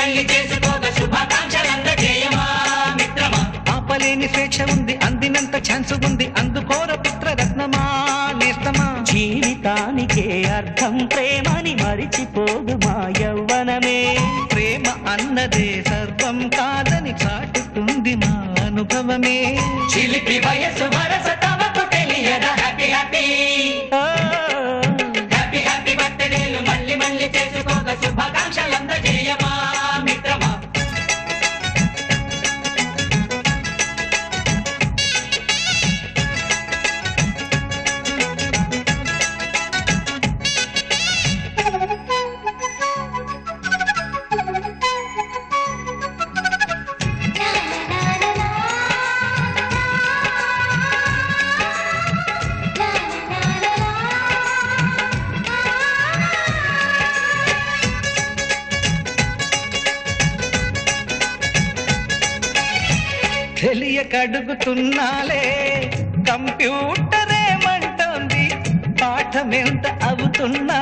మళ్ళీ చేసుకోక శుభాకాంక్షలందజేయమా మిత్రమా. ఆపలేని స్వేచ్ఛ ఉంది, అందినంత ఛాన్స్ ఉంది, అందుకోర పుత్రరత్నమా నేస్తమా. జీవితానికే అర్థం ప్రేమని మరిచిపోదు మా యవ్వనమే. ప్రేమ అన్నదే సర్వం కాదని చాటుతుంది మా అనుభవమే. చిలిపి వయసు వరస తమకు తెలియదా. హ్యాపీ హ్యాపీ హ్యాపీ హ్యాపీ బర్త్డేలు మళ్ళీ మళ్ళీ చేసుకోక శుభాకాంక్షలందజేయమా మిత్రమా. తెలియకడుగుతున్నాలే కంప్యూటర్ ఏమంటోంది, పాఠమెంత అవుతున్నా